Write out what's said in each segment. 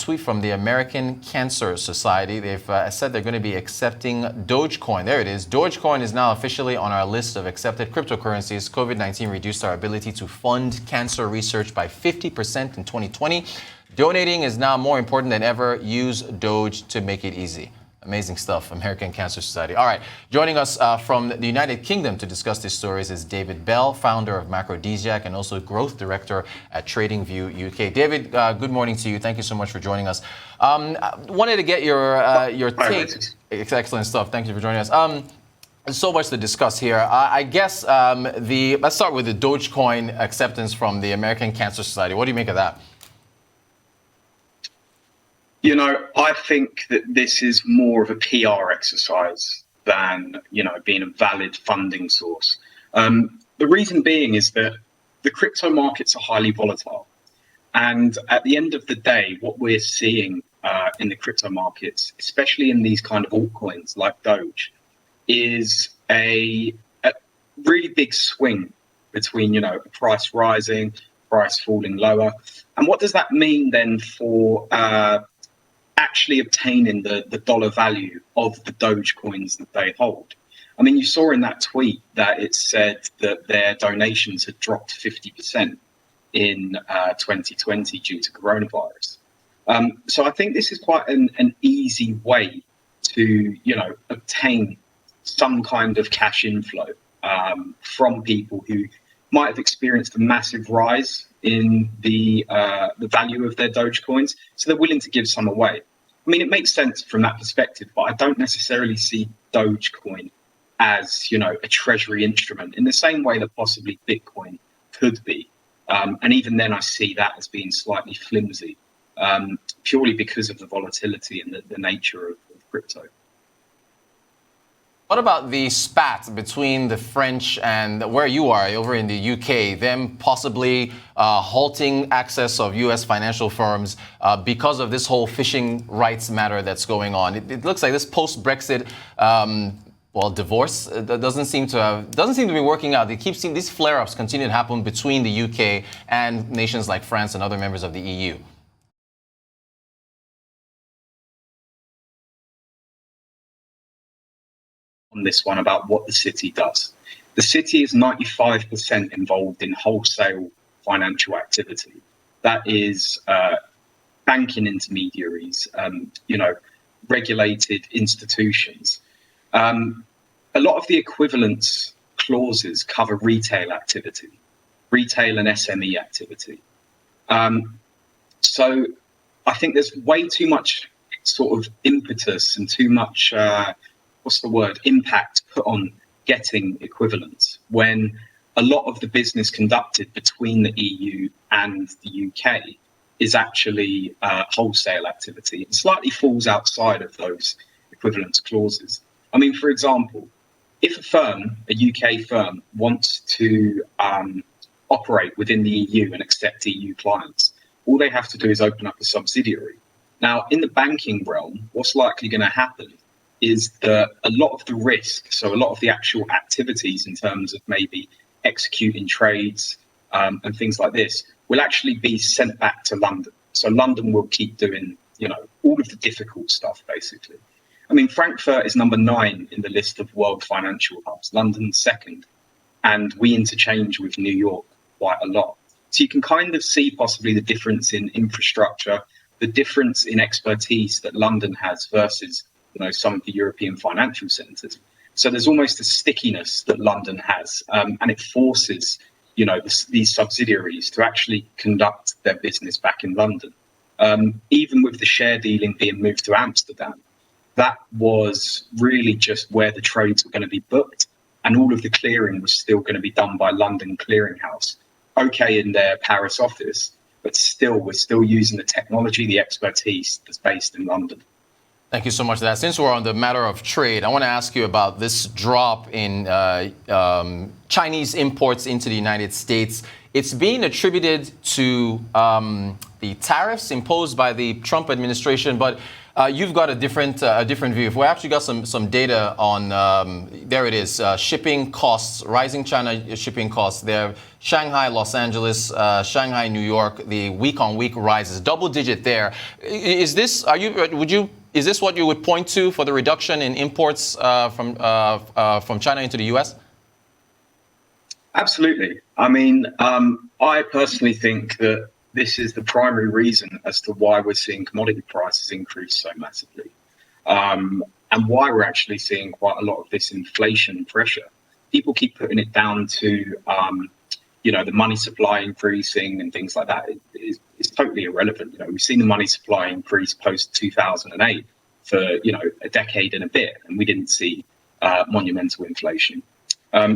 tweet from the American Cancer Society. They've said they're going to be accepting Dogecoin. There it is. Dogecoin is now officially on our list of accepted cryptocurrencies. COVID-19 reduced our ability to fund cancer research by 50% in 2020. Donating is now more important than ever. Use Doge to make it easy. Amazing stuff, American Cancer Society. All right, joining us from the United Kingdom to discuss these stories is David Bell, founder of Macrodesiac and also growth director at TradingView UK. David, good morning to you. Thank you so much for joining us. Wanted to get your take. Excellent stuff. Thank you for joining us. There's so much to discuss here. I guess let's start with the Dogecoin acceptance from the American Cancer Society. What do you make of that? You know, I think that this is more of a PR exercise than, being a valid funding source. The reason being is that the crypto markets are highly volatile. And at the end of the day, what we're seeing in the crypto markets, especially in these kind of altcoins like Doge, is a really big swing between, price rising, price falling lower. And what does that mean then for actually obtaining the dollar value of the Doge coins that they hold? I mean, you saw in that tweet that it said that their donations had dropped 50% in 2020 due to coronavirus. So I think this is quite an easy way to, obtain some kind of cash inflow from people who might have experienced a massive rise in the value of their Doge coins, so they're willing to give some away. I mean, it makes sense from that perspective, but I don't necessarily see Dogecoin as, a treasury instrument in the same way that possibly Bitcoin could be. And even then, I see that as being slightly flimsy, purely because of the volatility and the nature of crypto. What about the spat between the French and where you are over in the UK, them possibly halting access of U.S. financial firms because of this whole fishing rights matter that's going on? It looks like this post-Brexit, divorce doesn't seem to be working out. They keep seeing these flare-ups continue to happen between the UK and nations like France and other members of the EU. On this one about what the city does. The city is 95% involved in wholesale financial activity. That is banking intermediaries, regulated institutions. A lot of the equivalence clauses cover retail activity, retail and SME activity. So I think there's way too much sort of impetus and too much impact put on getting equivalence when a lot of the business conducted between the EU and the UK is actually wholesale activity. It slightly falls outside of those equivalence clauses. I mean, for example, if a UK firm, wants to operate within the EU and accept EU clients, all they have to do is open up a subsidiary. Now, in the banking realm, what's likely going to happen is that a lot of the risk, so a lot of the actual activities in terms of maybe executing trades and things like this, will actually be sent back to London. So London will keep doing, all of the difficult stuff, basically. I mean, Frankfurt is number 9 in the list of world financial hubs, London's second, and we interchange with New York quite a lot. So you can kind of see possibly the difference in infrastructure, the difference in expertise that London has versus some of the European financial centres. So there's almost a stickiness that London has, and it forces, these subsidiaries to actually conduct their business back in London. Even with the share dealing being moved to Amsterdam, that was really just where the trades were going to be booked, and all of the clearing was still going to be done by London Clearing House. Okay, in their Paris office, but still, we're still using the technology, the expertise that's based in London. Thank you so much for that. Since we're on the matter of trade, I want to ask you about this drop in Chinese imports into the United States. It's being attributed to the tariffs imposed by the Trump administration, but You've got a different view. If we actually got some data on there it is, shipping costs, rising China shipping costs. There, Shanghai, Los Angeles, Shanghai, New York. The week-on-week rises, double-digit there. Is this is this what you would point to for the reduction in imports from China into the U.S.? Absolutely. I mean, I personally think that this is the primary reason as to why we're seeing commodity prices increase so massively, and why we're actually seeing quite a lot of this inflation pressure. People keep putting it down to, the money supply increasing and things like that. It's totally irrelevant. We've seen the money supply increase post 2008 for, a decade and a bit, and we didn't see monumental inflation.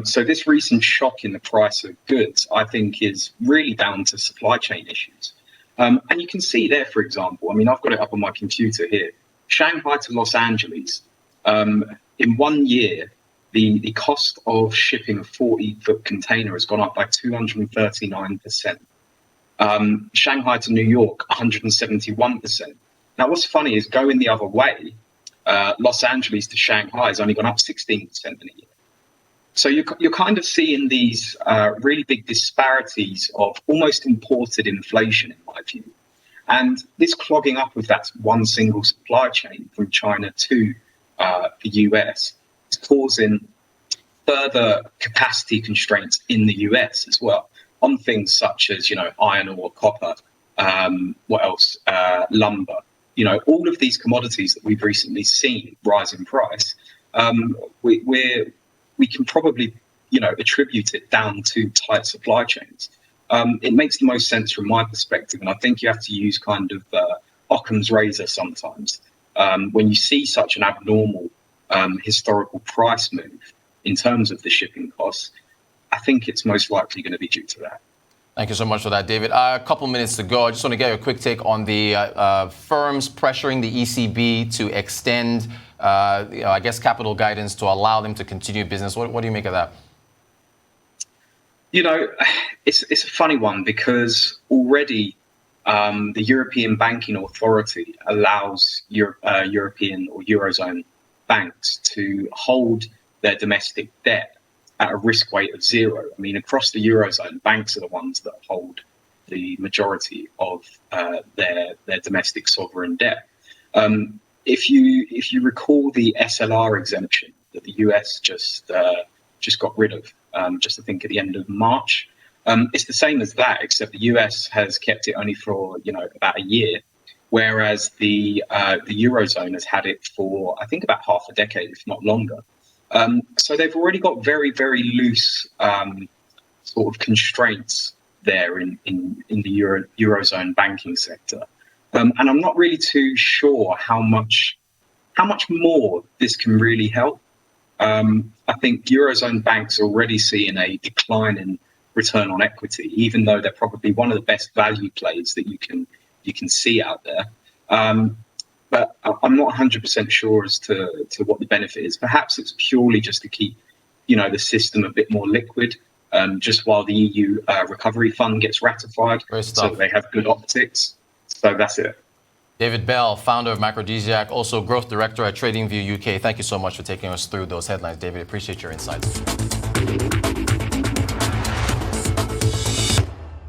So this recent shock in the price of goods, I think, is really down to supply chain issues. And you can see there, for example, I mean, I've got it up on my computer here. Shanghai to Los Angeles, in 1 year, the cost of shipping a 40-foot container has gone up by 239%. Shanghai to New York, 171%. Now, what's funny is going the other way, Los Angeles to Shanghai has only gone up 16% in a year. So you're kind of seeing these really big disparities of almost imported inflation, in my view. And this clogging up of that one single supply chain from China to the US is causing further capacity constraints in the US as well on things such as, iron ore, copper, what else, lumber. All of these commodities that we've recently seen rise in price, we can probably, attribute it down to tight supply chains. It makes the most sense from my perspective, and I think you have to use kind of Occam's razor sometimes. When you see such an abnormal historical price move in terms of the shipping costs, I think it's most likely going to be due to that. Thank you so much for that, David. A couple minutes to go. I just want to get a quick take on the firms pressuring the ECB to extend, capital guidance to allow them to continue business. What do you make of that? It's a funny one because already the European Banking Authority allows European or Eurozone banks to hold their domestic debt at a risk weight of 0. I mean, across the Eurozone, banks are the ones that hold the majority of their domestic sovereign debt. If you recall the SLR exemption that the US just got rid of, just I think at the end of March, it's the same as that, except the US has kept it only for about a year, whereas the Eurozone has had it for I think about half a decade, if not longer. So they've already got very, very loose sort of constraints there in the Eurozone banking sector. And I'm not really too sure how much more this can really help. I think Eurozone banks are already seeing a decline in return on equity, even though they're probably one of the best value plays that you can see out there. But I'm not 100% sure as to what the benefit is. Perhaps it's purely just to keep, the system a bit more liquid, just while the EU recovery fund gets ratified, so they have good optics. So that's it. David Bell, founder of Macrodesiac, also growth director at TradingView UK. Thank you so much for taking us through those headlines, David. Appreciate your insights.